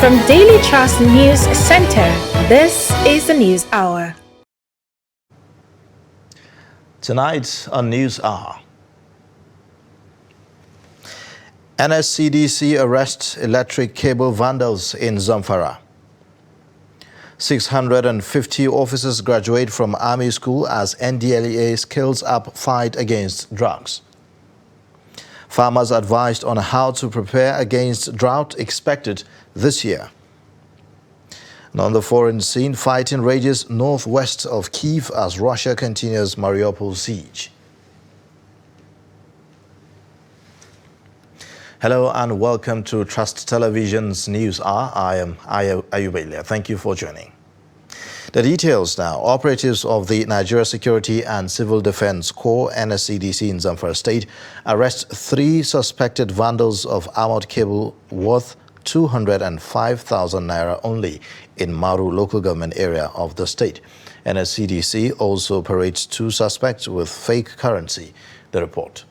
From Daily Trust News Center, this is the News Hour. Tonight on News Hour, NSCDC arrests electric cable vandals in Zamfara. 650 officers graduate from Army School as NDLEA scales up fight against drugs. Farmers advised on how to prepare against drought expected this year. And on the foreign scene, fighting rages northwest of Kyiv as Russia continues Mariupol siege. Hello and welcome to Trust Television's News Hour. I am Ayub Elia. Thank you for joining. The details now. Operatives of the Nigeria Security and Civil Defense Corps, NSCDC in Zamfara State, arrest 3 suspected vandals of armored cable worth 205,000 naira only in Maru local government area of the state. NSCDC also parades 2 suspects with fake currency. The report.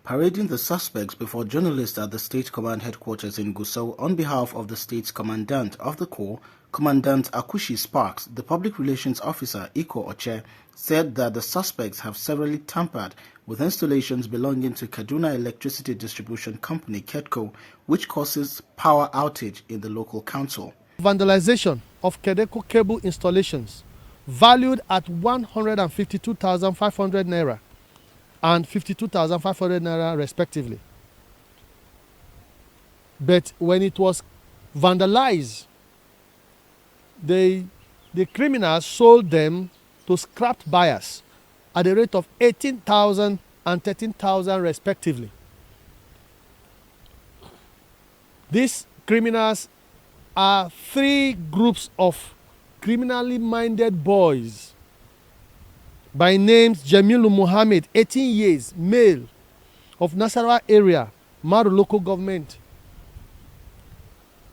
Parading the suspects before journalists at the State Command Headquarters in Gusau on behalf of the State's Commandant of the Corps, Commandant Akushi Sparks, the Public Relations Officer Iko Oche, said that the suspects have severally tampered with installations belonging to Kaduna Electricity Distribution Company, KEDCO, which causes power outage in the local council. Vandalization of KEDCO cable installations valued at 152,500 naira and 52,500 naira respectively. But when it was vandalized, the criminals sold them to scrapped buyers at the rate of 18,000 and 13,000 respectively. These criminals are 3 groups of criminally minded boys by names Jamilu Muhammad, 18 years, male, of Nasarawa area, Maru local government.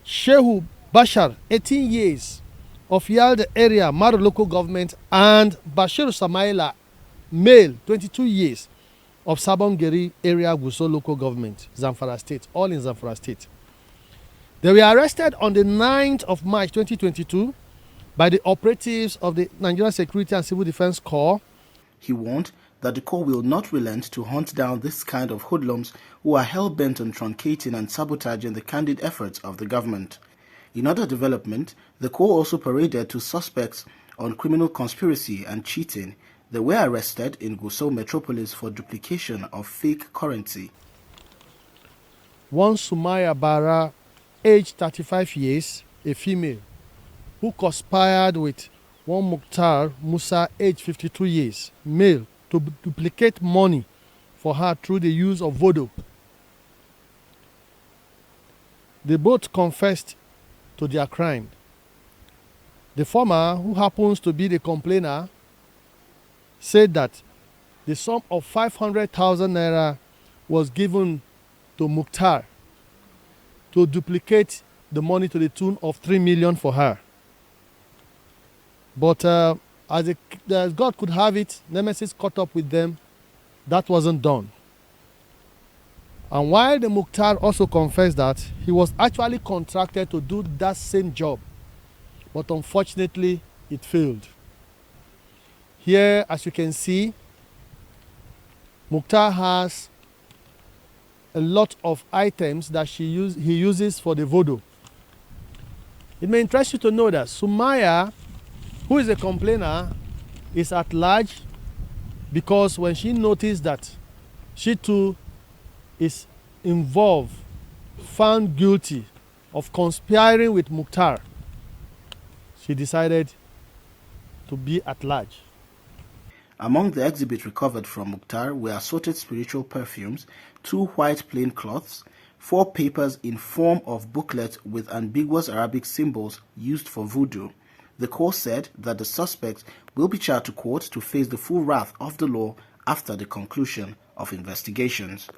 Shehu Bashar, 18 years, of Yalda area, Maru local government, and Bashir Samaila, male, 22 years, of Sabongeri area, Gusau local government, Zamfara State, all in Zamfara State. They were arrested on the 9th of March 2022 by the operatives of the Nigeria Security and Civil Defense Corps. He warned that the Corps will not relent to hunt down this kind of hoodlums who are hell-bent on truncating and sabotaging the candid efforts of the government. In other development, the Corps also paraded 2 suspects on criminal conspiracy and cheating. They were arrested in Gusau metropolis for duplication of fake currency. One Sumaya Bara, aged 35 years, a female, who conspired with one Mukhtar Musa, aged 52 years, male, to duplicate money for her through the use of voodoo. They both confessed to their crime. The former, who happens to be the complainer, said that the sum of 500,000 naira was given to Mukhtar to duplicate the money to the tune of 3 million for her. But as God could have it, Nemesis caught up with them. That wasn't done. And while the Mukhtar also confessed that he was actually contracted to do that same job, but unfortunately it failed. Here, as you can see, Mukhtar has a lot of items that he uses for the voodoo. It may interest you to know that Sumaya, who is a complainer, is at large because when she noticed that she too is involved, found guilty of conspiring with Mukhtar, she decided to be at large. Among the exhibits recovered from Mukhtar were assorted spiritual perfumes, 2 white plain cloths, 4 papers in form of booklets with ambiguous Arabic symbols used for voodoo. The Corps said that the suspects will be charged to court to face the full wrath of the law after the conclusion of investigations.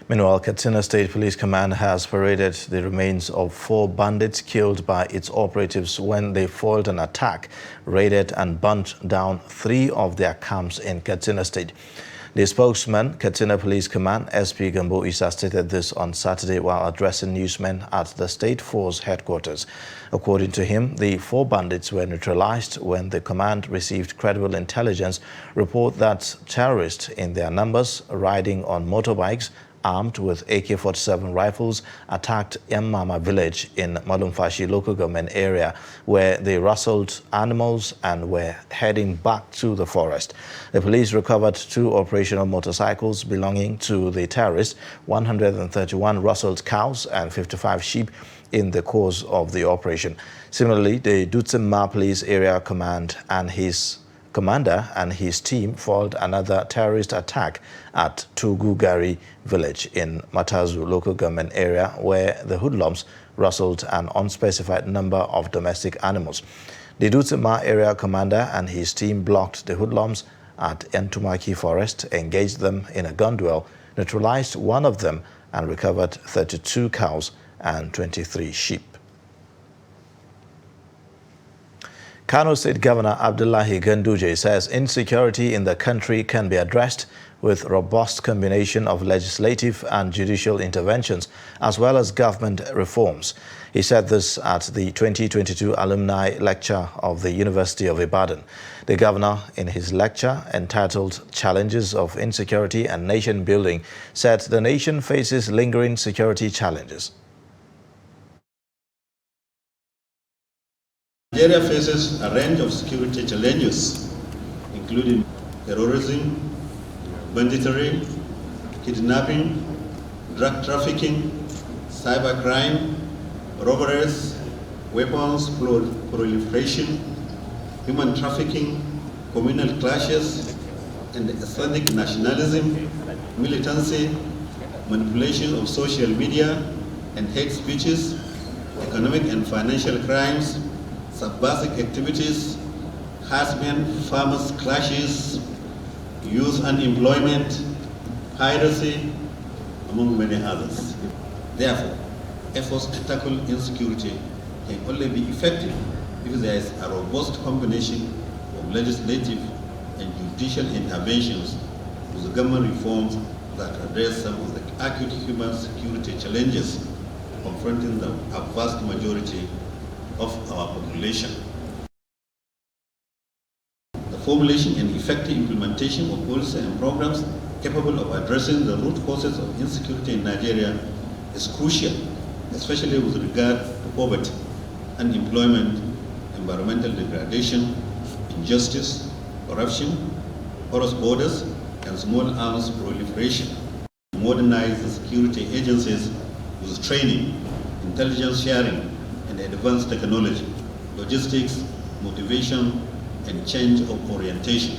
Meanwhile, Katsina State Police Command has paraded the remains of 4 bandits killed by its operatives when they foiled an attack, raided and burnt down 3 of their camps in Katsina State. The spokesman, Katsina Police Command, SP Gambo Isa, stated this on Saturday while addressing newsmen at the State Force headquarters. According to him, the 4 bandits were neutralized when the command received credible intelligence report that terrorists in their numbers riding on motorbikes armed with AK-47 rifles attacked Mama village in Malumfashi local government area where they rustled animals and were heading back to the forest. The police recovered 2 operational motorcycles belonging to the terrorists, 131 rustled cows and 55 sheep in the course of the operation. Similarly, the Dutsemma Police Area Command and his commander and his team foiled another terrorist attack at Tugugari village in Matazu local government area where the hoodlums rustled an unspecified number of domestic animals. The Dutsemma area commander and his team blocked the hoodlums at Entumaki forest, engaged them in a gun duel, neutralized 1 of them and recovered 32 cows and 23 sheep. Kano State Governor Abdullahi Ganduje says insecurity in the country can be addressed with robust combination of legislative and judicial interventions as well as government reforms. He said this at the 2022 alumni lecture of the University of Ibadan. The governor, in his lecture entitled Challenges of Insecurity and Nation Building, said the nation faces lingering security challenges. Nigeria faces a range of security challenges, including terrorism, banditry, kidnapping, drug trafficking, cybercrime, robberies, weapons proliferation, human trafficking, communal clashes, and ethnic nationalism, militancy, manipulation of social media and hate speeches, economic and financial crimes, subversive activities, harassment, farmers' clashes, youth unemployment, piracy, among many others. Therefore, efforts to tackle insecurity can only be effective if there is a robust combination of legislative and judicial interventions with government reforms that address some of the acute human security challenges confronting a vast majority of our population. The formulation and effective implementation of policy and programs capable of addressing the root causes of insecurity in Nigeria is crucial, especially with regard to poverty, unemployment, environmental degradation, injustice, corruption, porous borders, and small arms proliferation. Modernize the security agencies with training, intelligence sharing, and advanced technology, logistics, motivation, and change of orientation.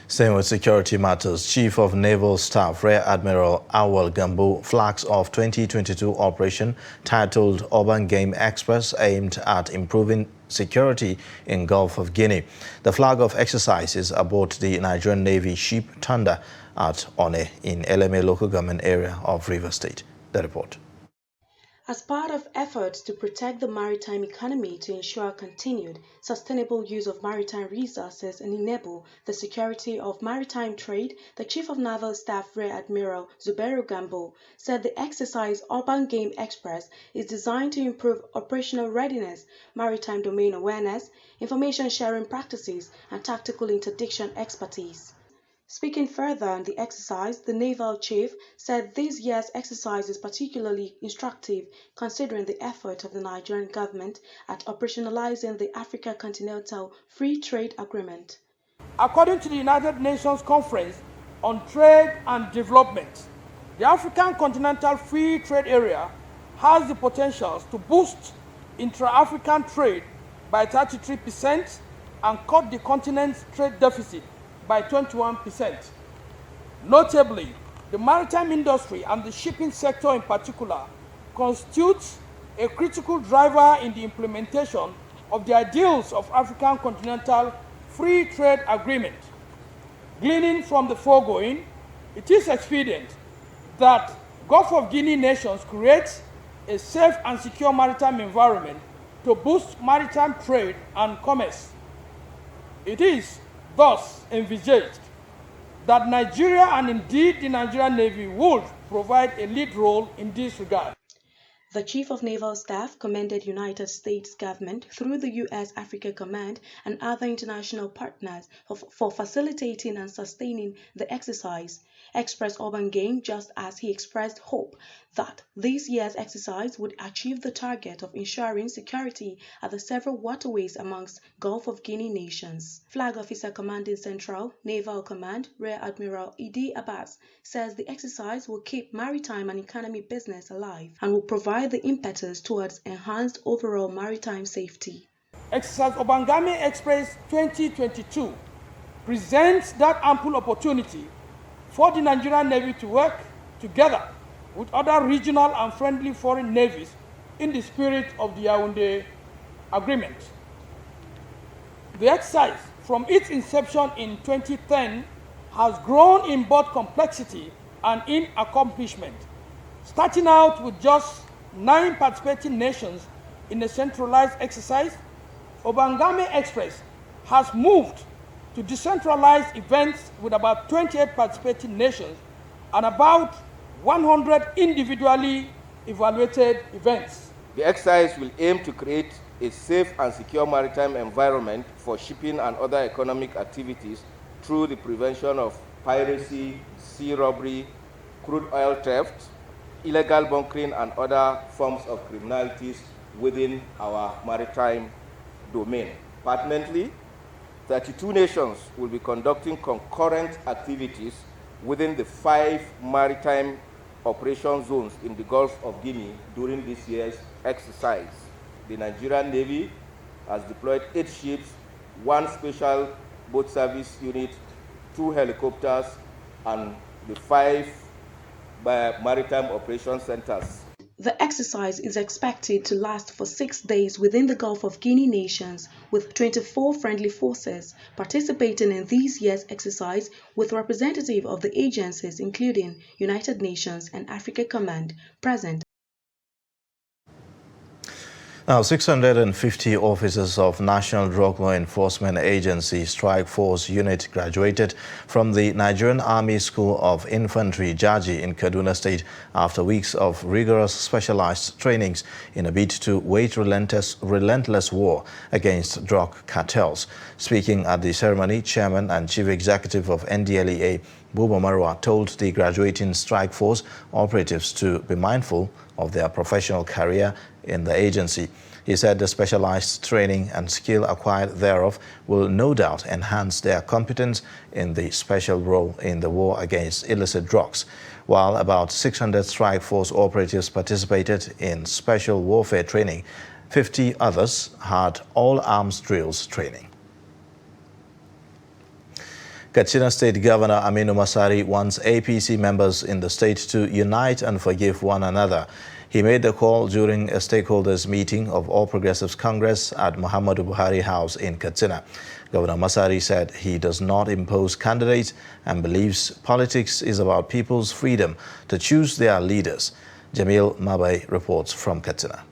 Staying with security matters, Chief of Naval Staff Rear Admiral Awal Gambo flags off 2022 operation titled Urban Game Express aimed at improving security in Gulf of Guinea. The flag of exercises aboard the Nigerian Navy ship Thunder at One in LMA local government area of Rivers State. The report. As part of efforts to protect the maritime economy to ensure continued sustainable use of maritime resources and enable the security of maritime trade, the Chief of Naval Staff Rear Admiral Zubairu Gambo said the exercise Urban Game Express is designed to improve operational readiness, maritime domain awareness, information sharing practices, and tactical interdiction expertise. Speaking further on the exercise, the naval chief said this year's exercise is particularly instructive considering the effort of the Nigerian government at operationalizing the Africa Continental Free Trade Agreement. According to the United Nations Conference on Trade and Development, the African Continental Free Trade Area has the potential to boost intra-African trade by 33% and cut the continent's trade deficit by 21%. Notably, the maritime industry and the shipping sector in particular constitutes a critical driver in the implementation of the ideals of African Continental Free Trade Agreement. Gleaning from the foregoing, it is expedient that Gulf of Guinea nations create a safe and secure maritime environment to boost maritime trade and commerce. It is thus envisaged that Nigeria and indeed the Nigerian Navy would provide a lead role in this regard. The Chief of Naval Staff commended United States government through the U.S. Africa Command and other international partners for facilitating and sustaining the exercise, expressed Obangame just as he expressed hope that this year's exercise would achieve the target of ensuring security at the several waterways amongst Gulf of Guinea nations. Flag Officer Commanding Central Naval Command Rear Admiral Idi Abbas says the exercise will keep maritime and economy business alive and will provide the impetus towards enhanced overall maritime safety. Exercise Obangame Express 2022 presents that ample opportunity for the Nigerian Navy to work together with other regional and friendly foreign navies in the spirit of the Yaoundé Agreement. The exercise, from its inception in 2010, has grown in both complexity and in accomplishment, starting out with just 9 participating nations in a centralized exercise. Obangame Express has moved to decentralized events with about 28 participating nations and about 100 individually evaluated events. The exercise will aim to create a safe and secure maritime environment for shipping and other economic activities through the prevention of piracy, sea robbery, crude oil theft, illegal bunkering, and other forms of criminalities within our maritime domain. Pertinently, 32 nations will be conducting concurrent activities within the 5 maritime operation zones in the Gulf of Guinea during this year's exercise. The Nigerian Navy has deployed 8 ships, 1 special boat service unit, 2 helicopters, and the 5 maritime operation centers. The exercise is expected to last for 6 days within the Gulf of Guinea nations, with 24 friendly forces participating in this year's exercise, with representatives of the agencies including United Nations and Africa Command present. Now, 650 officers of National Drug Law Enforcement Agency Strike Force Unit graduated from the Nigerian Army School of Infantry, Jaji, in Kaduna State after weeks of rigorous specialized trainings in a bid to wage relentless war against drug cartels. Speaking at the ceremony, Chairman and Chief Executive of NDLEA, Buba Marwa, told the graduating Strike Force operatives to be mindful of their professional career in the agency. He said the specialized training and skill acquired thereof will no doubt enhance their competence in the special role in the war against illicit drugs. While about 600 Strike Force operatives participated in special warfare training, 50 others had all-arms drills training. Katsina State Governor Aminu Masari wants APC members in the state to unite and forgive one another. He made the call during a stakeholders meeting of All Progressives Congress at Muhammadu Buhari House in Katsina. Governor Masari said he does not impose candidates and believes politics is about people's freedom to choose their leaders. Jamil Mabai reports from Katsina.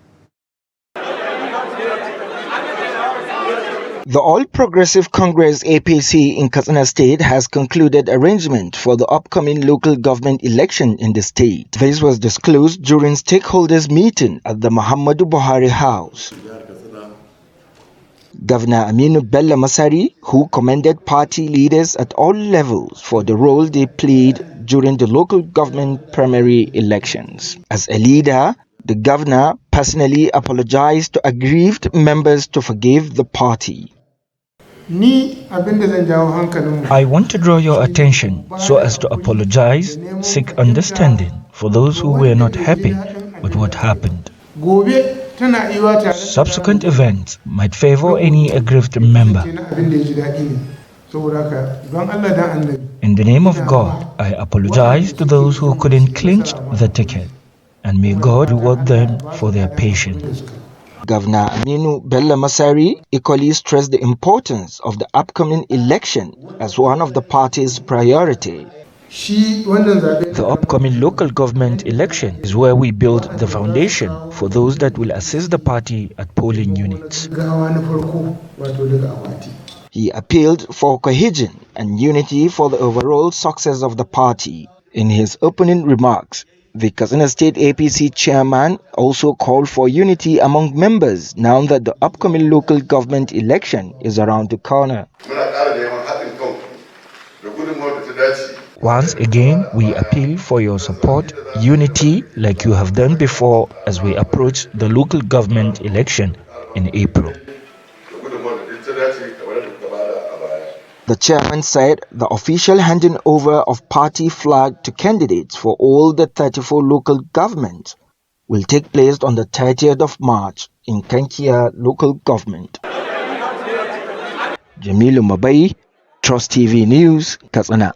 The All Progressive Congress APC in Katsina State has concluded arrangement for the upcoming local government election in the state. This was disclosed during stakeholders meeting at the Muhammadu Buhari House. Governor Aminu Bello Masari, who commended party leaders at all levels for the role they played during the local government primary elections. As a leader, the governor personally apologized to aggrieved members to forgive the party. I want to draw your attention so as to apologize, seek understanding for those who were not happy with what happened. Subsequent events might favor any aggrieved member. In the name of God, I apologize to those who couldn't clinch the ticket, and may God reward them for their patience. Governor Aminu Bello Masari equally stressed the importance of the upcoming election as one of the party's priority. The upcoming local government election is where we build the foundation for those that will assist the party at polling units. He appealed for cohesion and unity for the overall success of the party. In his opening remarks, the Katsina State APC chairman also called for unity among members now that the upcoming local government election is around the corner. Once again, we appeal for your support, unity like you have done before as we approach the local government election in April. The chairman said the official handing over of party flag to candidates for all the 34 local governments will take place on the 30th of March in Kankia local government. Jamilu Mabai, Trust TV News, Katsina.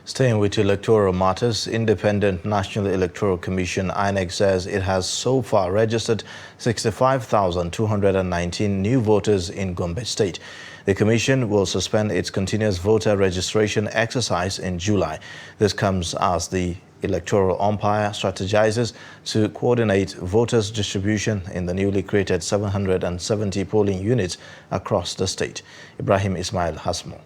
Staying with electoral matters, Independent National Electoral Commission INEC says it has so far registered 65,219 new voters in Gombe State. The commission will suspend its continuous voter registration exercise in July. This comes as the electoral umpire strategizes to coordinate voters' distribution in the newly created 770 polling units across the state. Ibrahim Ismail has more.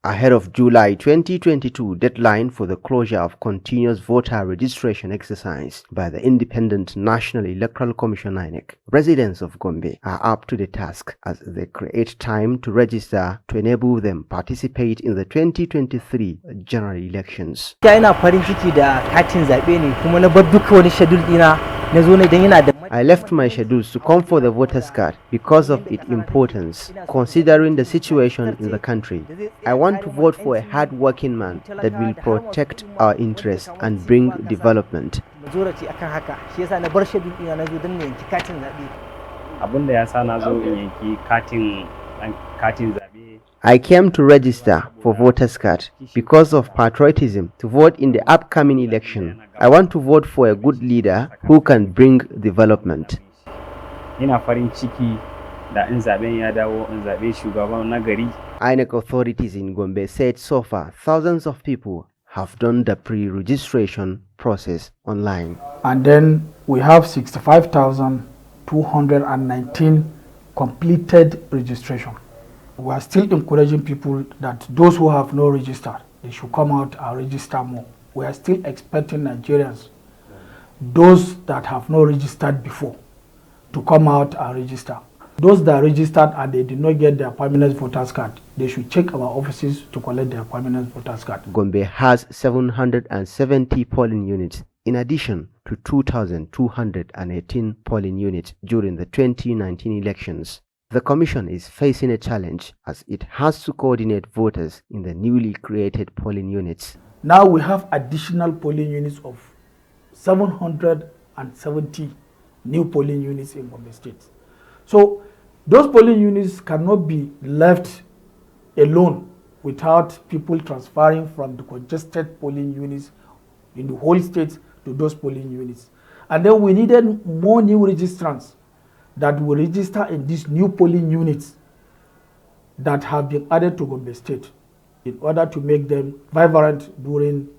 Ahead of July 2022 deadline for the closure of continuous voter registration exercise by the Independent National Electoral Commission INEC, residents of Gombe are up to the task as they create time to register to enable them participate in the 2023 general elections. I left my schedules to come for the voters card because of its importance, considering the situation in the country. I want to vote for a hard-working man that will protect our interests and bring development. I came to register for voters card because of patriotism to vote in the upcoming election. I want to vote for a good leader who can bring development. INEC authorities in Gombe said so far thousands of people have done the pre-registration process online. And then we have 65,219 completed registration. We are still encouraging people that those who have not registered, they should come out and register more. We are still expecting Nigerians, those that have not registered before, to come out and register. Those that registered and they did not get their permanent voters card, they should check our offices to collect their permanent voters card. Gombe has 770 polling units, in addition to 2,218 polling units during the 2019 elections. The Commission is facing a challenge as it has to coordinate voters in the newly created polling units. Now we have additional polling units of 770 new polling units in Gombe State. So those polling units cannot be left alone without people transferring from the congested polling units in the whole state to those polling units. And then we needed more new registrants that will register in these new polling units that have been added to Gombe State in order to make them vibrant during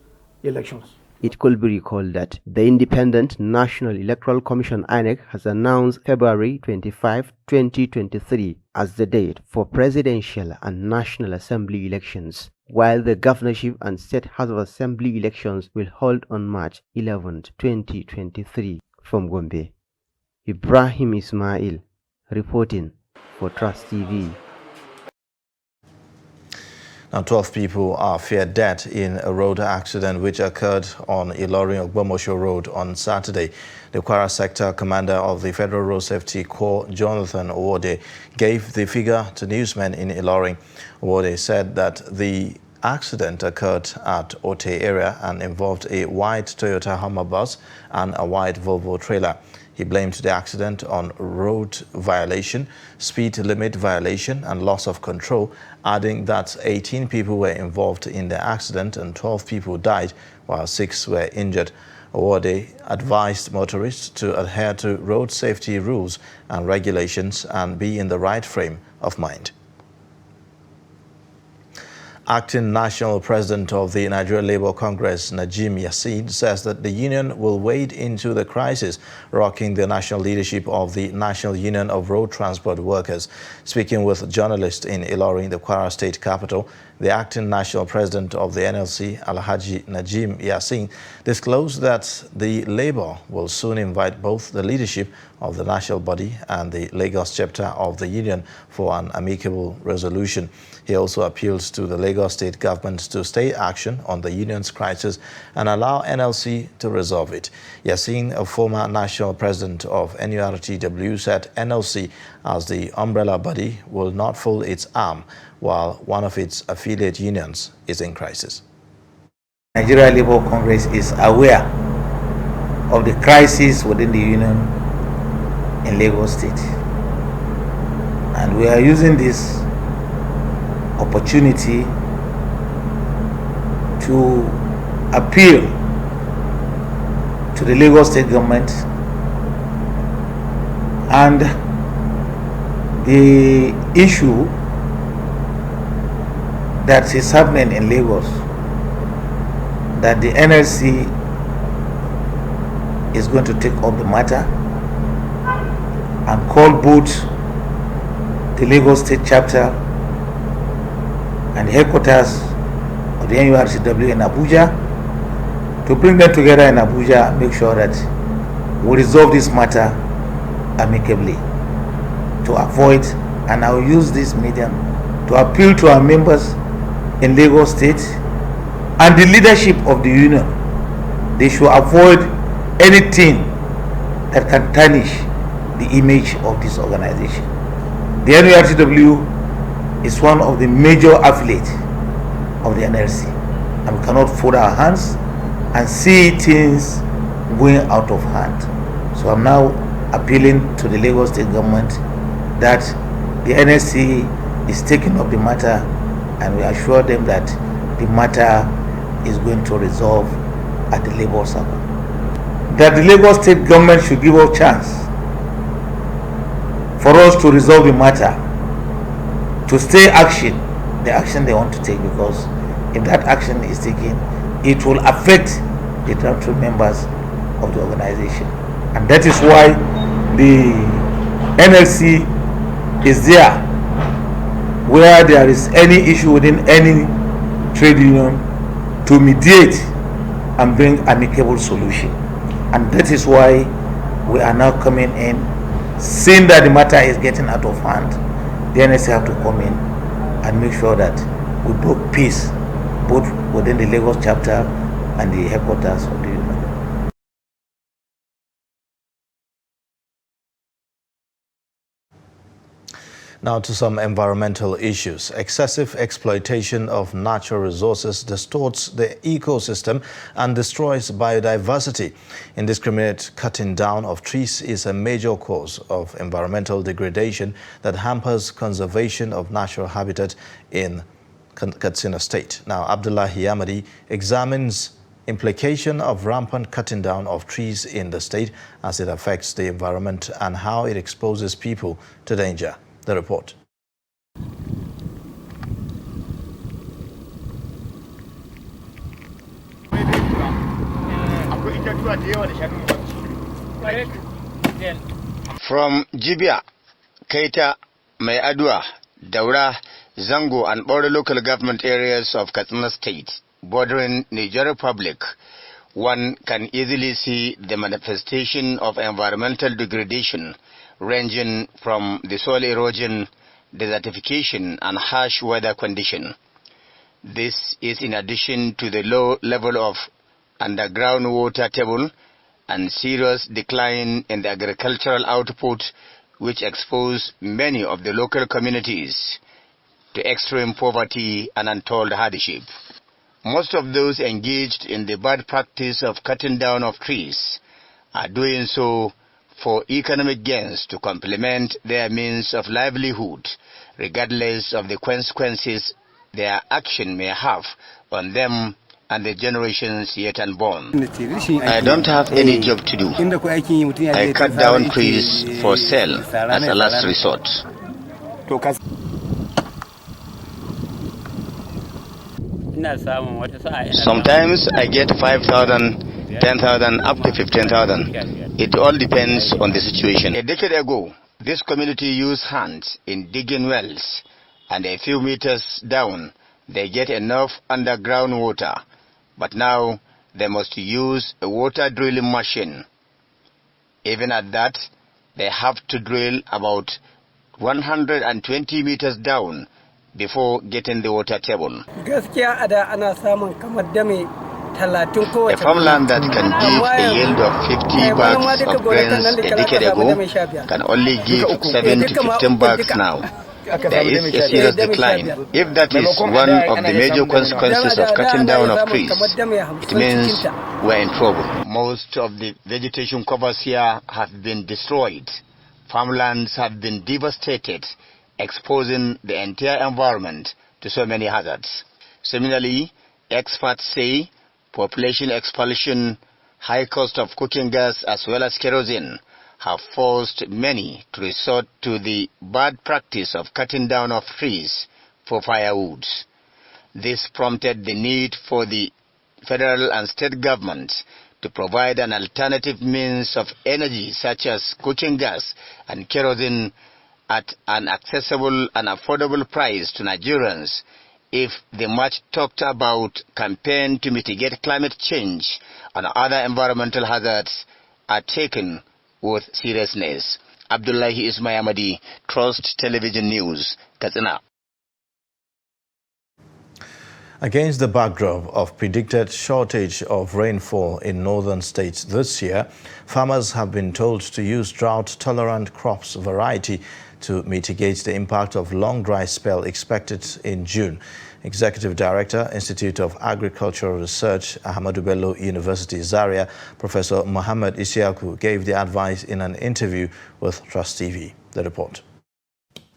elections. It could be recalled that the Independent National Electoral Commission INEC has announced February 25, 2023 as the date for presidential and National Assembly elections, while the governorship and State House of Assembly elections will hold on March 11, 2023. From Gombe, Ibrahim Ismail reporting for Trust TV. Now, 12 people are feared dead in a road accident which occurred on Ilorin-Ogbomosho Road on Saturday. The Kwara Sector Commander of the Federal Road Safety Corps, Jonathan Owode, gave the figure to newsmen in Ilorin. Owode said that the accident occurred at Ote area and involved a white Toyota Hummer bus and a white Volvo trailer. He blamed the accident on road violation, speed limit violation and loss of control, adding that 18 people were involved in the accident and 12 people died while 6 were injured. Owode advised motorists to adhere to road safety rules and regulations and be in the right frame of mind. Acting National President of the Nigeria Labour Congress, Najim Yassin, says that the union will wade into the crisis rocking the national leadership of the National Union of Road Transport Workers. Speaking with journalists in Ilorin, the Kwara State capital, the Acting National President of the NLC, Alhaji Najim Yassin, disclosed that the Labour will soon invite both the leadership of the national body and the Lagos chapter of the union for an amicable resolution. He also appeals to the Lagos State government to stay action on the union's crisis and allow NLC to resolve it. Yassin, a former national president of NURTW, said NLC, as the umbrella body, will not fold its arm while one of its affiliate unions is in crisis. Nigeria Labour Congress is aware of the crisis within the union in Lagos State, and we are using this opportunity to appeal to the Lagos State government and the issue that is happening in Lagos, that the NLC is going to take up the matter and call both the Lagos State chapter and the headquarters of the NURTW in Abuja, to bring them together in Abuja and make sure that we resolve this matter amicably, to avoid, and I will use this medium to appeal to our members in Lagos State and the leadership of the union. They should avoid anything that can tarnish the image of this organization. The NURTW is one of the major affiliates of the NLC, and we cannot fold our hands and see things going out of hand. So I'm now appealing to the Lagos State government that the NLC is taking up the matter, and we assure them that the matter is going to resolve at the Labour Circle. That the Lagos State government should give us a chance for us to resolve the matter, to stay action, the action they want to take, because if that action is taken, it will affect the true members of the organization. And that is why the NLC is there, where there is any issue within any trade union, to mediate and bring amicable solution. And that is why we are now coming in, seeing that the matter is getting out of hand. The NLC have to come in and make sure that we bring peace both within the Lagos chapter and the headquarters of the union. Now to some environmental issues. Excessive exploitation of natural resources distorts the ecosystem and destroys biodiversity. Indiscriminate cutting down of trees is a major cause of environmental degradation that hampers conservation of natural habitat in Katsina State. Now, Abdullahi Yamadi examines implication of rampant cutting down of trees in the state as it affects the environment and how it exposes people to danger. The report. From Jibia, Keita, Mai Adua, Daura, Zango and border local government areas of Katsina State bordering Niger Republic, one can easily see the manifestation of environmental degradation ranging from the soil erosion, desertification and harsh weather condition. This is in addition to the low level of underground water table and serious decline in the agricultural output, which expose many of the local communities to extreme poverty and untold hardship. Most of those engaged in the bad practice of cutting down of trees are doing so for economic gains to complement their means of livelihood, regardless of the consequences their action may have on them and the generations yet unborn. I don't have any job to do. I cut down trees for sale as a last resort. Sometimes I get 5,000, 10,000, up to 15,000. It all depends on the situation. A decade ago, this community used hands in digging wells, and a few meters down, they get enough underground water. But now, they must use a water drilling machine. Even at that, they have to drill about 120 meters down before getting the water table. A farmland that can give a yield of 50 bags of grains a decade ago can only give 7 to 15 bags now. There is a serious decline. If that is one of the major consequences of cutting down of trees, it means we're in trouble. Most of the vegetation covers here have been destroyed. Farmlands have been devastated, exposing the entire environment to so many hazards. Similarly, experts say population expulsion, high cost of cooking gas as well as kerosene have forced many to resort to the bad practice of cutting down of trees for firewood. This prompted the need for the federal and state governments to provide an alternative means of energy such as cooking gas and kerosene at an accessible and affordable price to Nigerians if the much talked about campaign to mitigate climate change and other environmental hazards are taken with seriousness. Abdullahi Ismayamadi, Trust Television News, Katsina. Against the backdrop of predicted shortage of rainfall in northern states this year, farmers have been told to use drought-tolerant crops variety to mitigate the impact of long dry spell expected in June. Executive Director, Institute of Agricultural Research, Ahmadu Bello University, Zaria, Professor Mohammed Isiaku gave the advice in an interview with Trust TV. The report.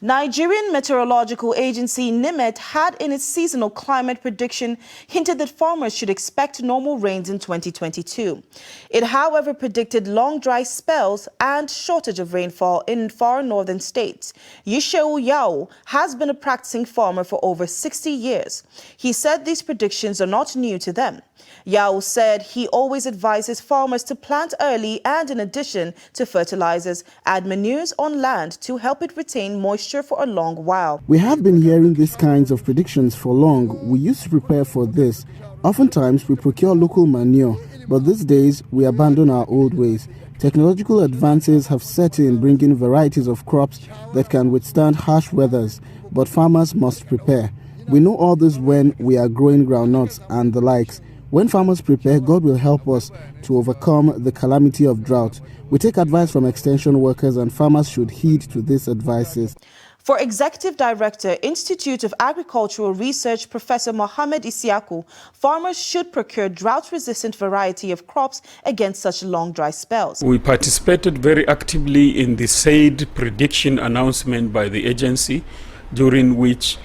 Nigerian Meteorological Agency NIMET had in its seasonal climate prediction hinted that farmers should expect normal rains in 2022. It, however, predicted long dry spells and shortage of rainfall in far northern states. Yisheu Yao has been a practicing farmer for over 60 years. He said these predictions are not new to them. Yao said he always advises farmers to plant early and, in addition to fertilizers, add manures on land to help it retain moisture for a long while. We have been hearing these kinds of predictions for long. We used to prepare for this. Oftentimes, we procure local manure, but these days, we abandon our old ways. Technological advances have set in, bringing varieties of crops that can withstand harsh weathers, but farmers must prepare. We know all this when we are growing groundnuts and the likes. When farmers prepare, God will help us to overcome the calamity of drought. We take advice from extension workers, and farmers should heed to these advices. For Executive Director, Institute of Agricultural Research, Professor Mohammed Isiaku, farmers should procure drought-resistant variety of crops against such long dry spells. We participated very actively in the SAID prediction announcement by the agency, during which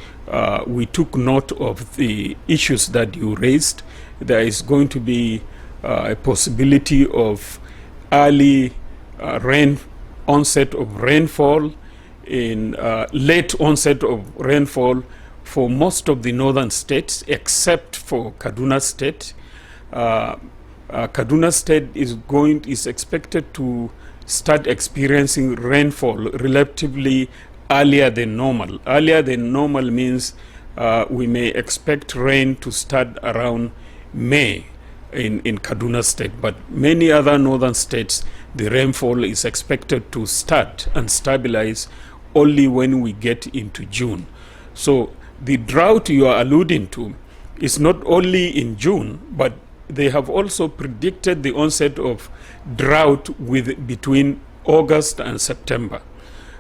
we took note of the issues that you raised. There is going to be a possibility of early onset of rainfall, in late onset of rainfall for most of the northern states except for Kaduna State. Kaduna State is expected to start experiencing rainfall relatively earlier than normal. Earlier than normal means we may expect rain to start around May in Kaduna State, but many other northern states, the rainfall is expected to start and stabilize only when we get into June. So the drought you are alluding to is not only in June, but they have also predicted the onset of drought between August and September.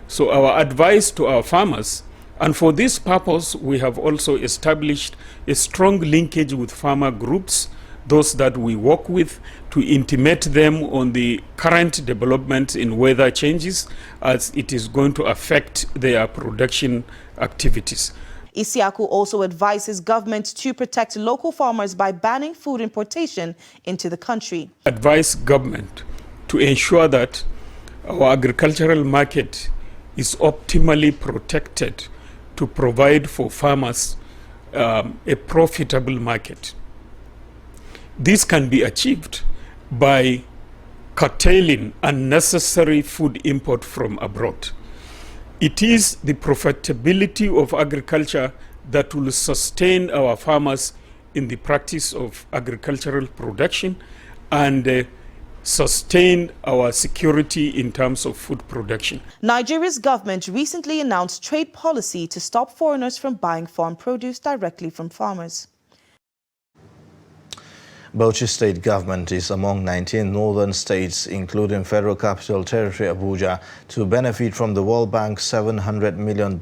So our advice to our farmers, and for this purpose, we have also established a strong linkage with farmer groups, those that we work with, to intimate them on the current developments in weather changes as it is going to affect their production activities. Isiaku also advises government to protect local farmers by banning food importation into the country. Advise government to ensure that our agricultural market is optimally protected to provide for farmers a profitable market. This can be achieved by curtailing unnecessary food import from abroad. It is the profitability of agriculture that will sustain our farmers in the practice of agricultural production and sustain our security in terms of food production. Nigeria's government recently announced trade policy to stop foreigners from buying farm produce directly from farmers. Bauchi State Government is among 19 northern states, including Federal Capital Territory Abuja, to benefit from the World Bank's $700 million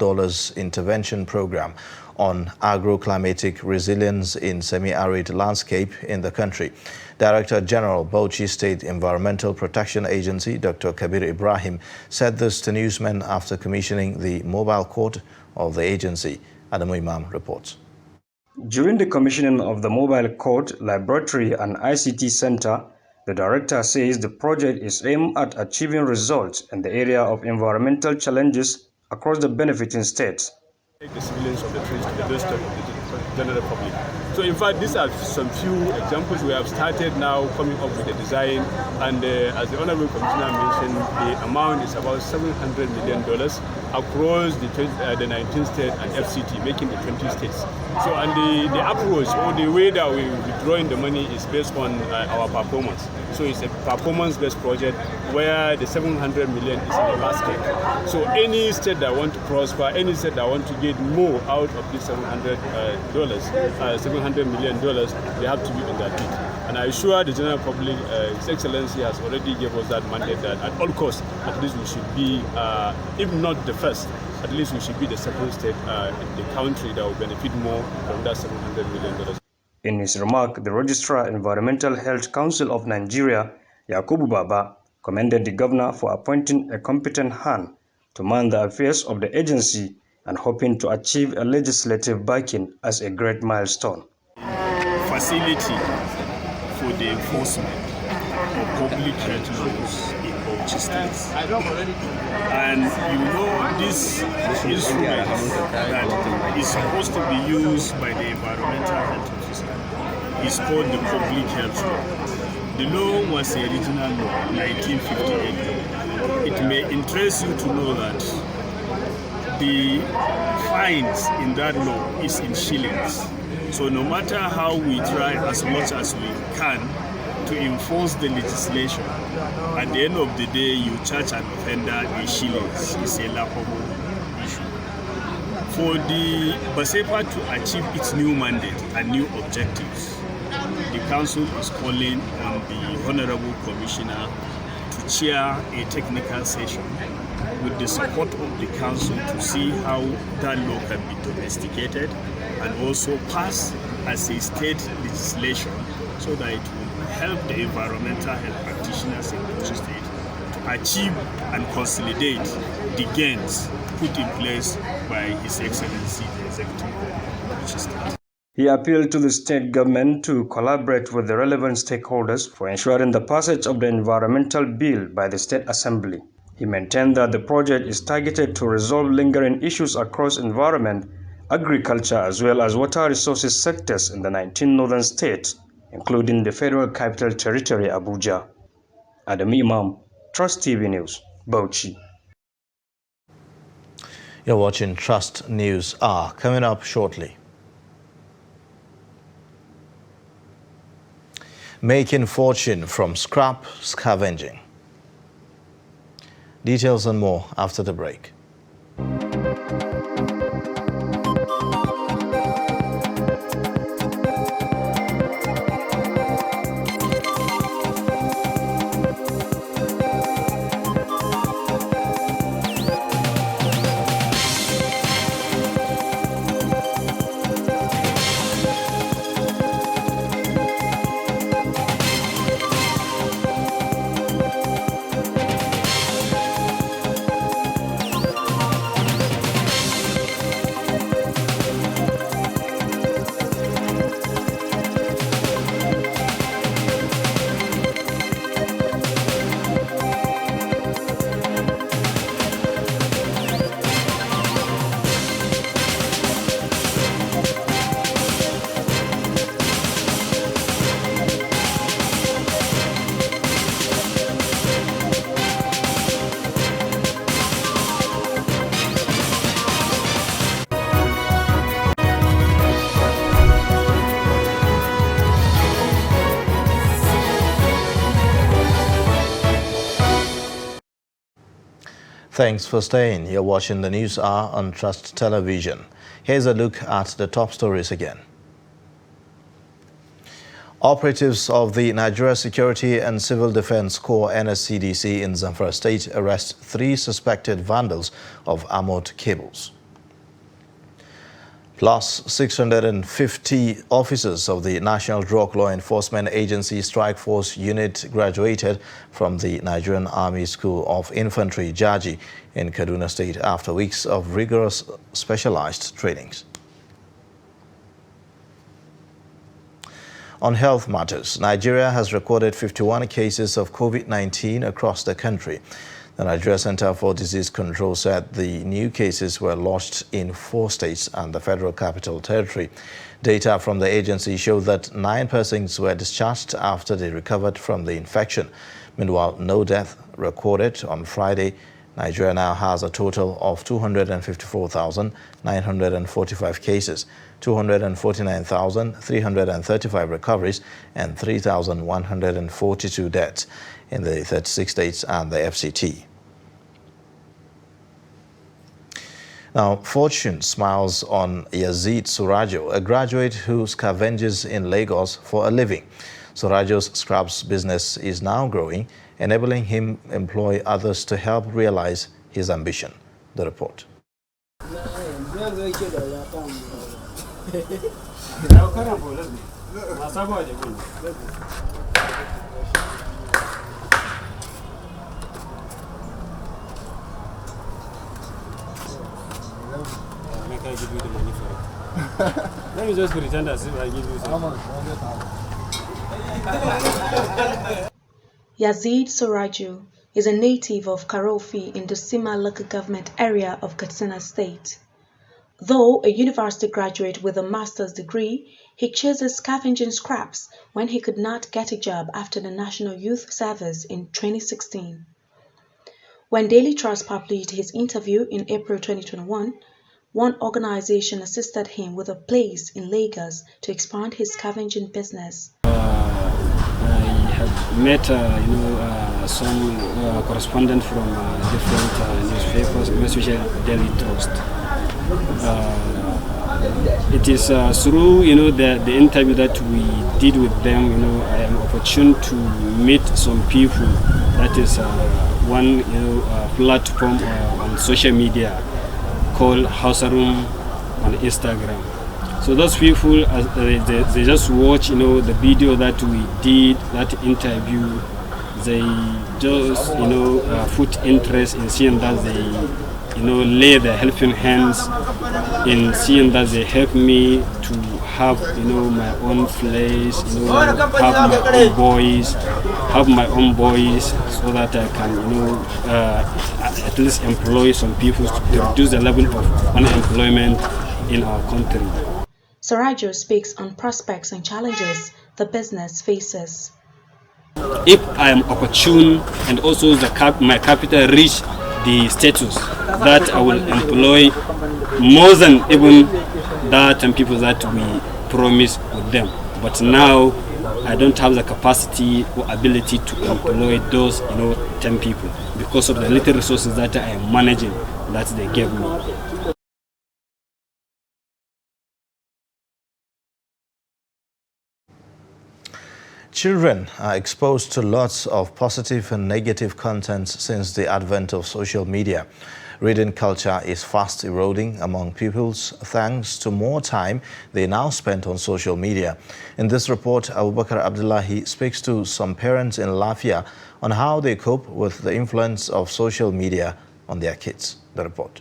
intervention program on agroclimatic resilience in semi-arid landscape in the country. Director General, Bauchi State Environmental Protection Agency, Dr. Kabir Ibrahim, said this to newsmen after commissioning the mobile court of the agency. Adamu Imam reports. During the commissioning of the mobile court, laboratory and ICT center, the director says the project is aimed at achieving results in the area of environmental challenges across the benefiting states. The civilians of the trees to the doorstep of the general public. So in fact, these are some few examples. We have started now coming up with a design, and as the Honorable Commissioner mentioned, the amount is about $700 million across the 19 states and FCT, making the 20 states. So, and the approach or the way that we will be drawing the money is based on our performance. So it's a performance-based project where the $700 million is in the basket. So any state that want to prosper, any state that want to get more out of this $700 million, they have to be on their feet. And I assure the general public, His Excellency has already given us that mandate that at all costs, at least we should be, if not the first, at least we should be the second state in the country that will benefit more from that $700 million. In his remark, the Registrar Environmental Health Council of Nigeria, Yakubu Baba, commended the governor for appointing a competent hand to man the affairs of the agency and hoping to achieve a legislative backing as a great milestone. Facility for the enforcement of public health laws in Bauchi State. And you know, this instrument that is supposed to be used by the environmental health officer is called the public health law. The law was the original law, 1958. It may interest you to know that the fines in that law is in shillings. So no matter how we try as much as we can to enforce the legislation, at the end of the day you charge an offender in shillings. It's a laughable issue. For the BASEPA to achieve its new mandate and new objectives, the Council is calling on the Honorable Commissioner to chair a technical session with the support of the Council to see how that law can be domesticated and also pass as a state legislation so that it will help the environmental health practitioners in Bauchi State to achieve and consolidate the gains put in place by His Excellency the Executive of Bauchi State. He appealed to the state government to collaborate with the relevant stakeholders for ensuring the passage of the environmental bill by the State Assembly. He maintained that the project is targeted to resolve lingering issues across environment, agriculture, as well as water resources sectors in the 19 northern states, including the Federal Capital Territory, Abuja. Adam Imam, Trust TV News, Bauchi. You're watching Trust News Hour. Coming up shortly. Making fortune from scrap scavenging. Details and more after the break. Thanks for staying. You're watching the News Hour on Trust Television. Here's a look at the top stories again. Operatives of the Nigeria Security and Civil Defense Corps NSCDC in Zamfara State arrest 3 suspected vandals of armored cables. Plus, 650 officers of the National Drug Law Enforcement Agency Strike Force Unit graduated from the Nigerian Army School of Infantry, Jaji, in Kaduna State after weeks of rigorous specialized trainings. On health matters, Nigeria has recorded 51 cases of COVID-19 across the country. The Nigeria Center for Disease Control said the new cases were lodged in 4 states and the Federal Capital Territory. Data from the agency showed that 9 persons were discharged after they recovered from the infection. Meanwhile, no death recorded on Friday. Nigeria now has a total of 254,945 cases, 249,335 recoveries, and 3,142 deaths in the 36 states and the FCT. Now, fortune smiles on Yazid Surajo, a graduate who scavenges in Lagos for a living. Surajo's scraps business is now growing, enabling him to employ others to help realize his ambition. The report. I give you the money for it. Let me just pretend as if I give you some. Yazid Suraju is a native of Karofi in the Sima local government area of Katsina State. Though a university graduate with a master's degree, he chases scavenging scraps when he could not get a job after the National Youth Service in 2016. When Daily Trust published his interview in April 2021, one organization assisted him with a place in Lagos to expand his scavenging business. I had met, some correspondents from different newspapers, especially Daily Trust. It is through, the interview that we did with them, I am opportune to meet some people. That is one, platform on social media called Hausaroom on Instagram. So those people, they just watch, the video that we did, that interview. They just, put interest in seeing that they, lay their helping hands in seeing that they help me to have, my own place, have my own boys, so that I can, at least employ some people to reduce the level of unemployment in our country. Surajo speaks on prospects and challenges the business faces. If I am opportune and also my capital reach the status that I will employ more than even that and people that we promise with them. But now I don't have the capacity or ability to employ those 10 people because of the little resources that I am managing that they gave me. Children are exposed to lots of positive and negative content since the advent of social media. Reading culture is fast eroding among pupils thanks to more time they now spend on social media. In this report, Abubakar Abdullahi speaks to some parents in Lafia on how they cope with the influence of social media on their kids. The report.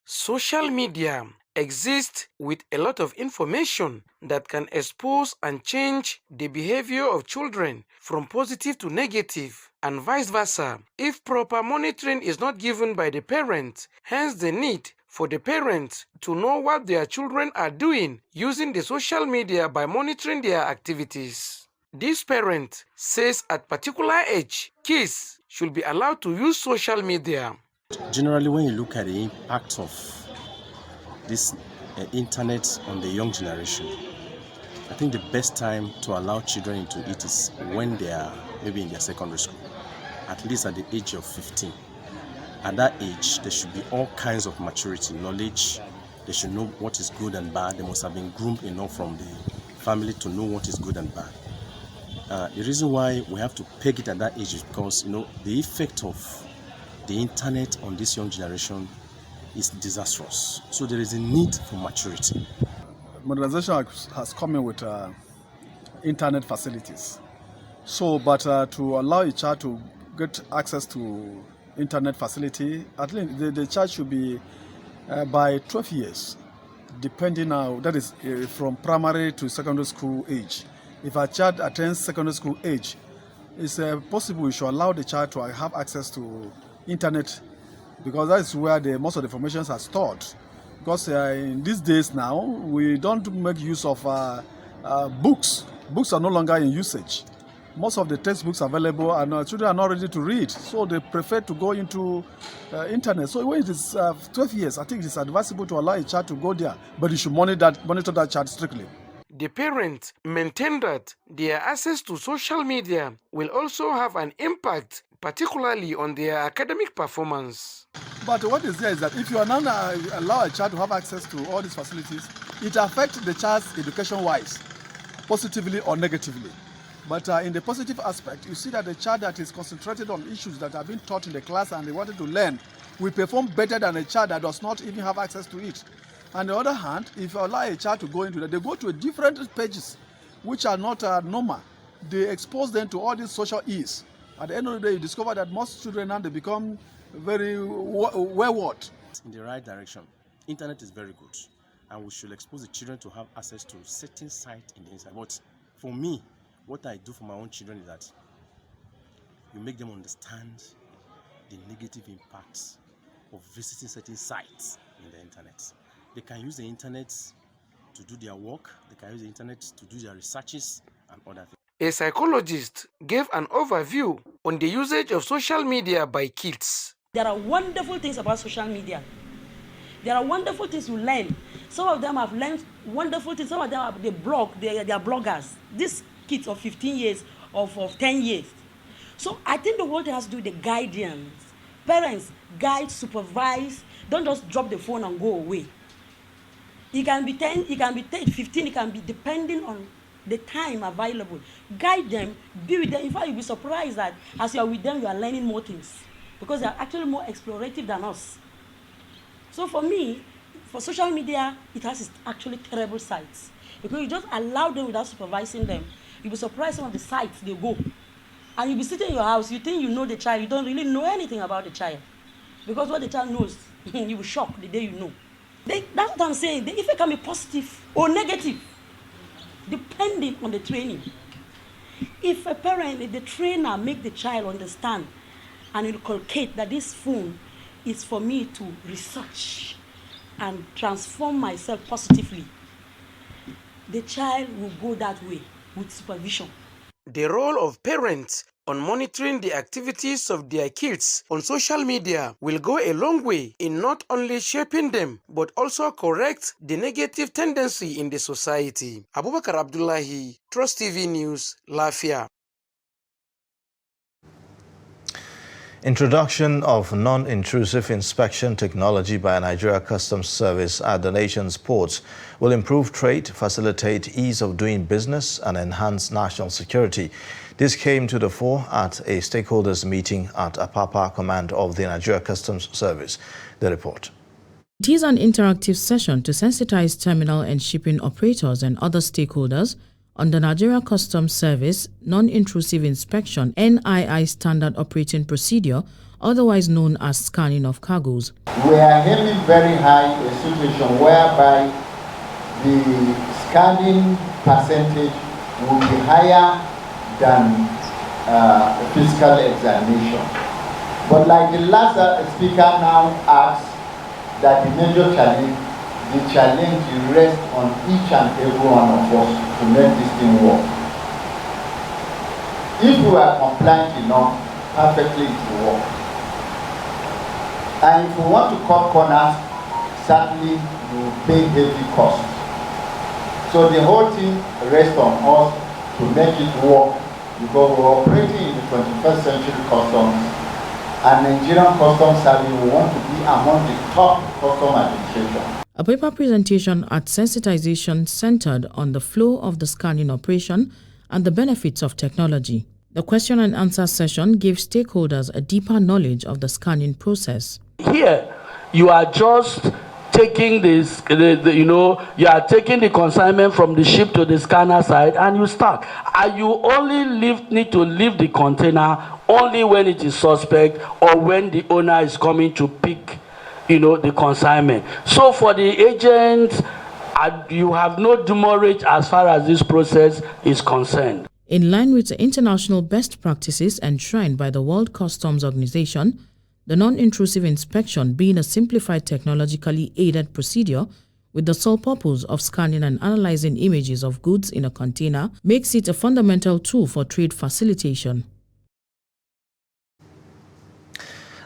Social media exists with a lot of information that can expose and change the behavior of children from positive to negative and vice versa if proper monitoring is not given by the parents. Hence the need for the parents to know what their children are doing using the social media by monitoring their activities. This parent says at particular age, kids should be allowed to use social media. Generally, when you look at the impact of this internet on the young generation, I think the best time to allow children into it is when they are maybe in their secondary school, at least at the age of 15. at that age, there should be all kinds of maturity, knowledge. They should know what is good and bad. They must have been groomed enough from the family to know what is good and bad. The reason why we have to peg it at that age is because, the effect of the internet on this young generation is disastrous. So there is a need for maturity. Modernization has come in with internet facilities. So, but to allow a child to get access to internet facility, at least the child should be by 12 years, depending on, that is from primary to secondary school age. If a child attains secondary school age, it's possible we should allow the child to have access to internet, because that is where most of the information are stored. Because in these days now, we don't make use of books. Books are no longer in usage. Most of the textbooks available and children are not ready to read, so they prefer to go into internet. So when it is 12 years, I think it is advisable to allow a child to go there, but you should monitor that child strictly. The parents maintain that their access to social media will also have an impact, particularly on their academic performance. But what is there is that if you are not allow a child to have access to all these facilities, it affects the child's education-wise, positively or negatively. But in the positive aspect, you see that the child that is concentrated on issues that have been taught in the class and they wanted to learn will perform better than a child that does not even have access to it. On the other hand, if you allow a child to go into that, they go to different pages which are not normal. They expose them to all these social ills. At the end of the day, you discover that most children now, they become very wayward. In the right direction. Internet is very good, and we should expose the children to have access to certain sites in the internet. But for me, what I do for my own children is that you make them understand the negative impacts of visiting certain sites in the internet. They can use the internet to do their work, they can use the internet to do their researches and other things. A psychologist gave an overview on the usage of social media by kids. There are wonderful things about social media. There are wonderful things you learn. Some of them have learned wonderful things. Some of them are they are bloggers. These kids of 15 years or of 10 years. So I think the world has to do the guidance. Parents, guide, supervise. Don't just drop the phone and go away. It can be 10, it can be 15, it can be depending on the time available. Guide them, be with them. In fact, you'll be surprised that as you are with them, you are learning more things because they are actually more explorative than us. So for me, for social media, it has its actually terrible sides. Because you just allow them without supervising them. You'll be surprised some of the sites they go. And you'll be sitting in your house, you think you know the child, you don't really know anything about the child. Because what the child knows, you will be shocked the day you know. That's what I'm saying. The effect can be positive or negative, depending on the training. If a parent, if the trainer make the child understand and inculcate that this phone is for me to research and transform myself positively, the child will go that way with supervision. The role of parents on monitoring the activities of their kids on social media will go a long way in not only shaping them, but also correct the negative tendency in the society. Abubakar Abdullahi, Trust TV News, Lafia. Introduction of non-intrusive inspection technology by Nigeria Customs Service at the nation's ports will improve trade, facilitate ease of doing business, and enhance national security. This came to the fore at a stakeholders meeting at Apapa Command of the Nigeria Customs Service. The report. It is an interactive session to sensitize terminal and shipping operators and other stakeholders on the Nigeria Customs Service Non-Intrusive Inspection NII Standard Operating Procedure, otherwise known as scanning of cargoes. We are aiming very high a situation whereby the scanning percentage will be higher than physical examination. But like the last speaker now asked, that the major challenge, the challenge rests on each and every one of us to make this thing work. If we are compliant enough, perfectly it will work. And if we want to cut corners, certainly we will pay heavy costs. So the whole thing rests on us to make it work, because we're operating in the 21st century customs, and Nigerian Customs Service will want to be among the top custom administration. A paper presentation at Sensitization centered on the flow of the scanning operation and the benefits of technology. The question and answer session gave stakeholders a deeper knowledge of the scanning process. Here, you are just taking this, you are taking the consignment from the ship to the scanner side and you start. And you only need to leave the container only when it is suspect or when the owner is coming to pick, the consignment. So for the agent, you have no demurrage as far as this process is concerned. In line with the international best practices enshrined by the World Customs Organization, the non-intrusive inspection being a simplified technologically aided procedure with the sole purpose of scanning and analyzing images of goods in a container makes it a fundamental tool for trade facilitation.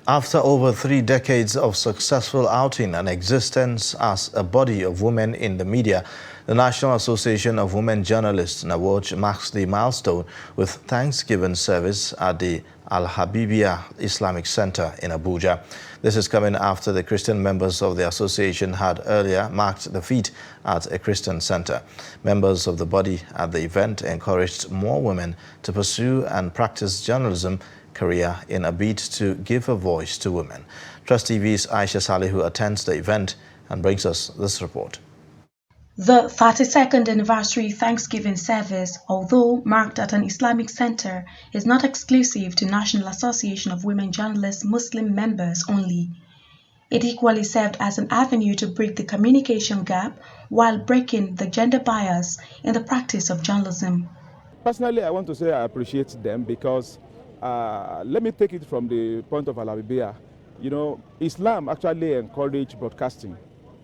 After over 3 decades of successful outing and existence as a body of women in the media, the National Association of Women Journalists, NAWOJ, marks the milestone with Thanksgiving service at the Al-Habibiyah Islamic Center in Abuja. This is coming after the Christian members of the association had earlier marked the feat at a Christian center. Members of the body at the event encouraged more women to pursue and practice journalism career in a bid to give a voice to women. Trust TV's Aisha Salihu attends the event and brings us this report. The 32nd anniversary Thanksgiving service, although marked at an Islamic center, is not exclusive to National Association of Women Journalists Muslim members only. It equally served as an avenue to break the communication gap while breaking the gender bias in the practice of journalism. Personally, I want to say I appreciate them because let me take it from the point of Al-Habibiyah. Islam actually encourages broadcasting.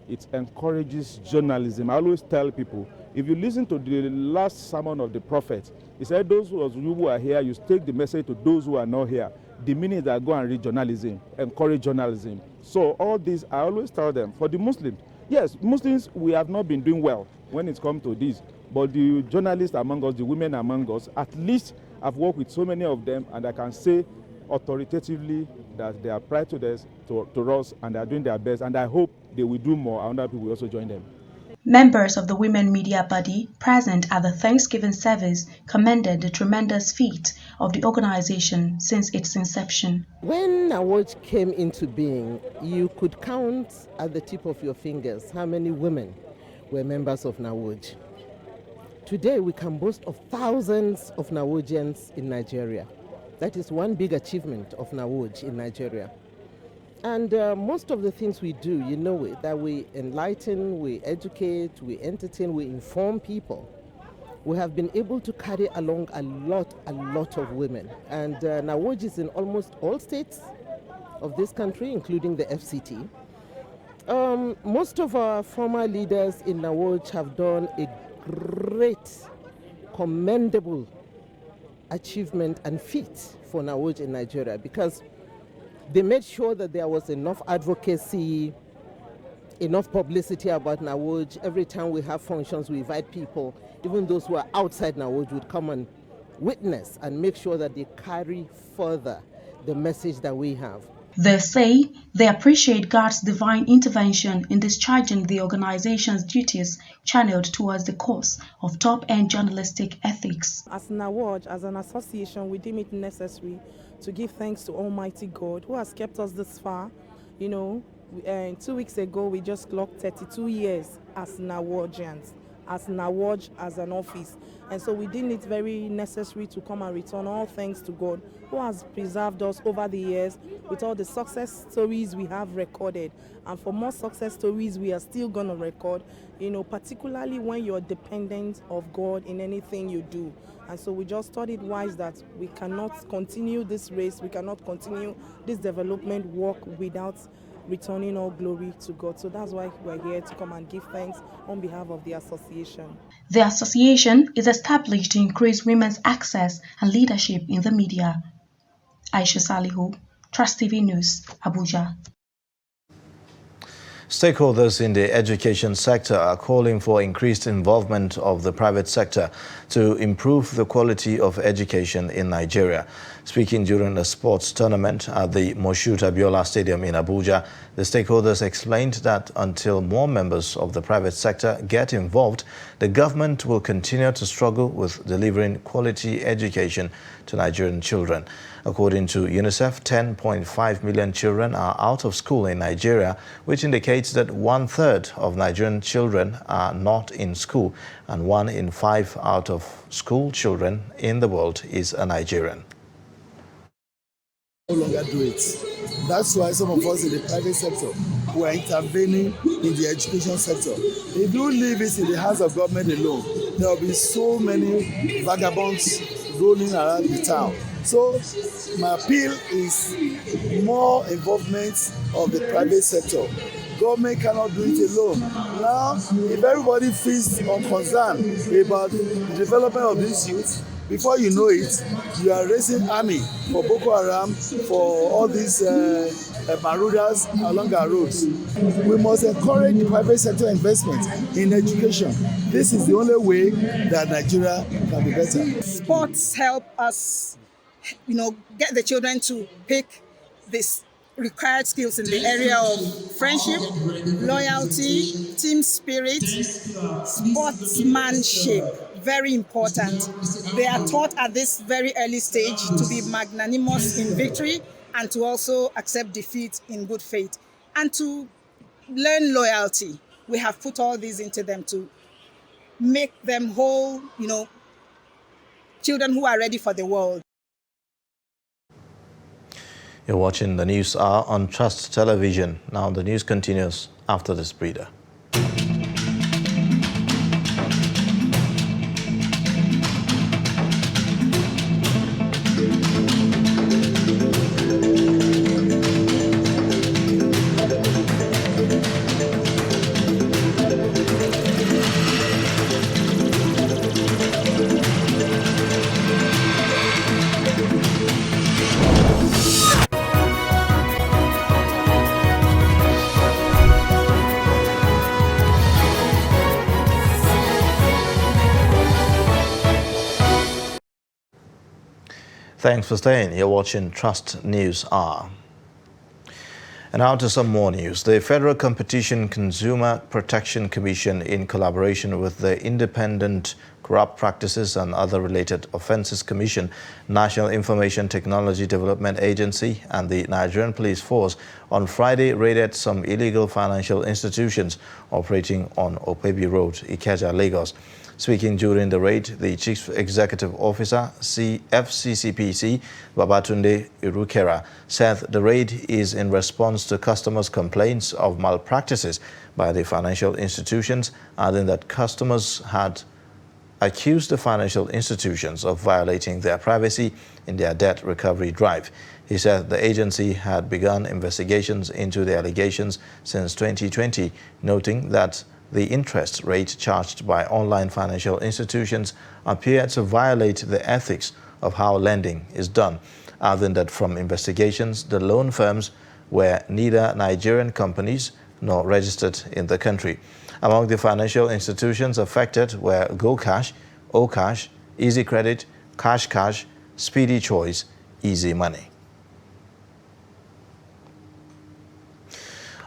It encourages journalism. I always tell people, if you listen to the last sermon of the prophet, he said, those who are here, you take the message to those who are not here. The meaning is that go and read journalism, encourage journalism. So all this, I always tell them, for the Muslims, yes, Muslims, we have not been doing well when it comes to this. But the journalists among us, the women among us, at least I've worked with so many of them, and I can say authoritatively that they are proud to us and they are doing their best, and I hope they will do more and other people will also join them. Members of the women media body present at the Thanksgiving service commended the tremendous feat of the organization since its inception. When NAWOJ came into being, you could count at the tip of your fingers how many women were members of NAWOJ. Today we can boast of thousands of NAWOJians in Nigeria. That is one big achievement of NAWOJ in Nigeria. And most of the things we do, that we enlighten, we educate, we entertain, we inform people. We have been able to carry along a lot of women. And NAWOJ is in almost all states of this country, including the FCT. Most of our former leaders in NAWOJ have done a great, commendable achievement and feat for NAWOJ in Nigeria, because they made sure that there was enough advocacy, enough publicity about NAWOJ. Every time we have functions, we invite people, even those who are outside NAWOJ would come and witness and make sure that they carry further the message that we have. They say they appreciate God's divine intervention in discharging the organization's duties channeled towards the cause of top-end journalistic ethics. As NAWOJ, as an association, we deem it necessary to give thanks to Almighty God who has kept us this far. 2 weeks ago, we just clocked 32 years as NAWOJians, as NAWOJ as an office. And so we deem it very necessary to come and return all thanks to God who has preserved us over the years with all the success stories we have recorded. And for more success stories we are still going to record, particularly when you're dependent of God in anything you do. And so we just thought it wise that we cannot continue this race, we cannot continue this development work without returning all glory to God. So that's why we're here to come and give thanks on behalf of the association. The association is established to increase women's access and leadership in the media. Aisha Salihu, Trust TV News, Abuja. Stakeholders in the education sector are calling for increased involvement of the private sector to improve the quality of education in Nigeria. Speaking during a sports tournament at the Moshood Abiola Stadium in Abuja, the stakeholders explained that until more members of the private sector get involved, the government will continue to struggle with delivering quality education to Nigerian children. According to UNICEF, 10.5 million children are out of school in Nigeria, which indicates that 1/3 of Nigerian children are not in school, and 1 in 5 out of school children in the world is a Nigerian. No longer do it. That's why some of us in the private sector who are intervening in the education sector. If you leave it in the hands of government alone, there will be so many vagabonds rolling around the town. So my appeal is more involvement of the private sector. Government cannot do it alone. Now, if everybody feels unconcerned about the development of these youth, before you know it, you are raising army for Boko Haram, for all these marauders along our roads. We must encourage the private sector investment in education. This is the only way that Nigeria can be better. Sports help us, get the children to pick this required skills in the area of friendship, loyalty, team spirit, sportsmanship. Very important. They are taught at this very early stage to be magnanimous in victory and to also accept defeat in good faith and to learn loyalty. We have put all these into them to make them whole, children who are ready for the world. You're watching the News Hour on Trust Television. Now the news continues after this breather. Thanks for staying. You're watching Trust News Hour. And now to some more news. The Federal Competition Consumer Protection Commission, in collaboration with the Independent Corrupt Practices and Other Related Offences Commission, National Information Technology Development Agency, and the Nigerian Police Force, on Friday raided some illegal financial institutions operating on Opebi Road, Ikeja, Lagos. Speaking during the raid, the Chief Executive Officer, FCCPC, Babatunde Irukera, said the raid is in response to customers' complaints of malpractices by the financial institutions, adding that customers had accused the financial institutions of violating their privacy in their debt recovery drive. He said the agency had begun investigations into the allegations since 2020, noting that the interest rate charged by online financial institutions appear to violate the ethics of how lending is done, adding that from investigations, the loan firms were neither Nigerian companies nor registered in the country. Among the financial institutions affected were GoCash, Okash, Easy Credit, Cash, Speedy Choice, Easy Money.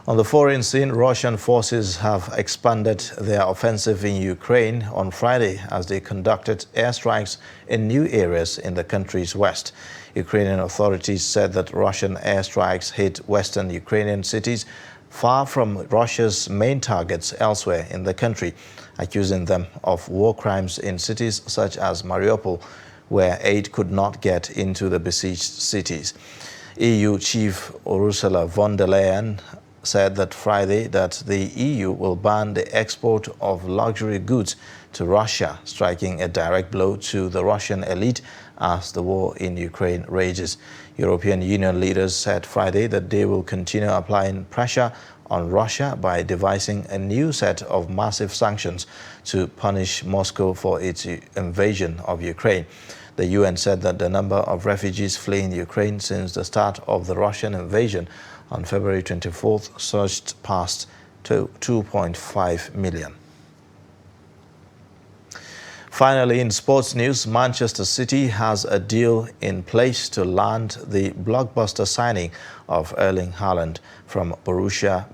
On the foreign scene, Russian forces have expanded their offensive in Ukraine on Friday as they conducted airstrikes in new areas in the country's west. Ukrainian authorities said that Russian airstrikes hit western Ukrainian cities far from Russia's main targets elsewhere in the country, accusing them of war crimes in cities such as Mariupol, where aid could not get into the besieged cities. EU Chief Ursula von der Leyen said that Friday that the EU will ban the export of luxury goods to Russia, striking a direct blow to the Russian elite as the war in Ukraine rages. European Union leaders said Friday that they will continue applying pressure on Russia by devising a new set of massive sanctions to punish Moscow for its invasion of Ukraine. The UN said that the number of refugees fleeing Ukraine since the start of the Russian invasion on February 24th surged past to 2.5 million. Finally, in sports news, Manchester City has a deal in place to land the blockbuster signing of Erling Haaland from Borussia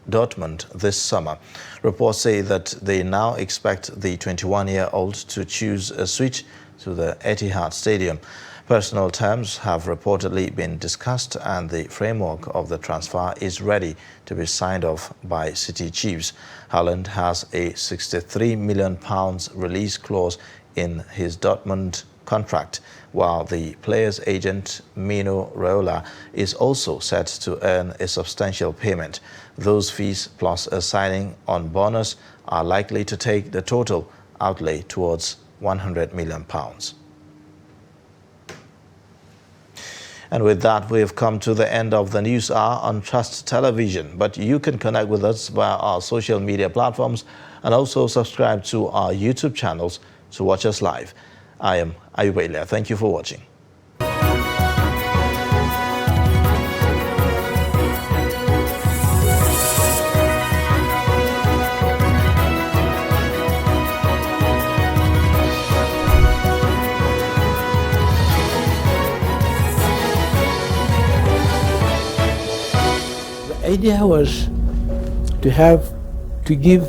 Dortmund this summer. Reports say that they now expect the 21-year-old to choose a switch to the Etihad Stadium. Personal terms have reportedly been discussed and the framework of the transfer is ready to be signed off by City chiefs. Haaland has a £63 million release clause in his Dortmund contract, while the player's agent Mino Raiola is also set to earn a substantial payment. Those fees plus a signing on bonus are likely to take the total outlay towards £100 million. And with that, we have come to the end of the News Hour on Trust Television. But you can connect with us via our social media platforms and also subscribe to our YouTube channels to watch us live. I am Ayuba Ilya. Thank you for watching. The idea was to give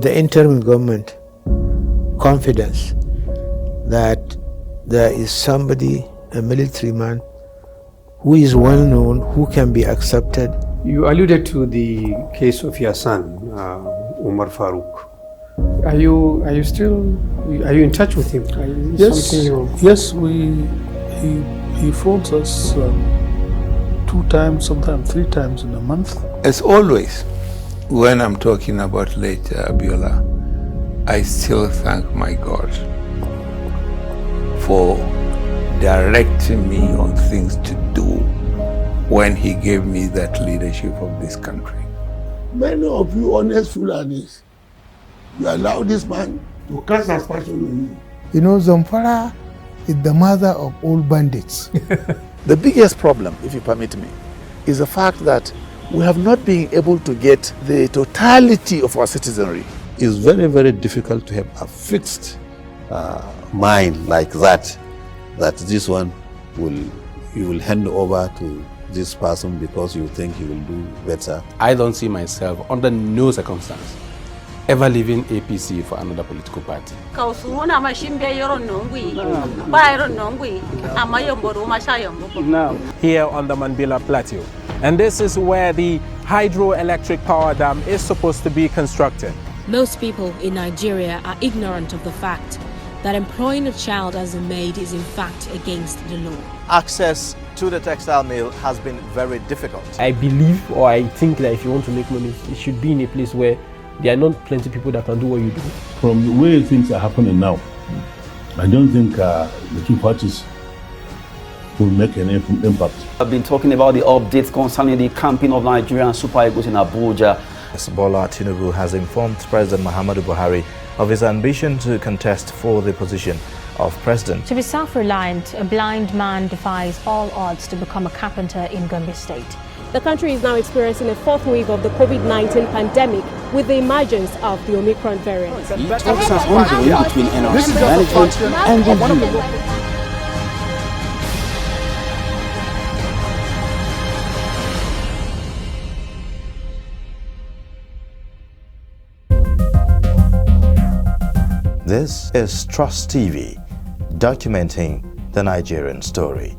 the interim government confidence that there is somebody, a military man, who is well known, who can be accepted. You alluded to the case of your son, Umar Farouk. Are you in touch with him? Yes, yes. He phones us 2 times, sometimes 3 times in a month. As always, when I'm talking about late Abiola, I still thank my God for directing me on things to do when he gave me that leadership of this country. Many of you honest Fulanis, you allow this man to cast aspersion on you. You know, Zamfara is the mother of all bandits. The biggest problem, if you permit me, is the fact that we have not been able to get the totality of our citizenry. It's very, very difficult to have a fixed mind like that this one you will hand over to this person because you think he will do better. I don't see myself under no circumstance ever leaving APC for another political party. Here on the Mambila Plateau. And this is where the hydroelectric power dam is supposed to be constructed. Most people in Nigeria are ignorant of the fact that employing a child as a maid is in fact against the law. Access to the textile mill has been very difficult. I believe, or I think that if you want to make money, it should be in a place where there are not plenty of people that can do what you do. From the way things are happening now, I don't think the two parties will make any impact. I've been talking about the updates concerning the campaign of Nigerian Super Eagles in Abuja. Bola Tinubu has informed President Muhammadu Buhari of his ambition to contest for the position of president. To be self-reliant, a blind man defies all odds to become a carpenter in Gombe State. The country is now experiencing a 4th wave of the COVID-19 pandemic with the emergence of the Omicron variant. Talks are ongoing between NRC management and the union. This is Trust TV, documenting the Nigerian story.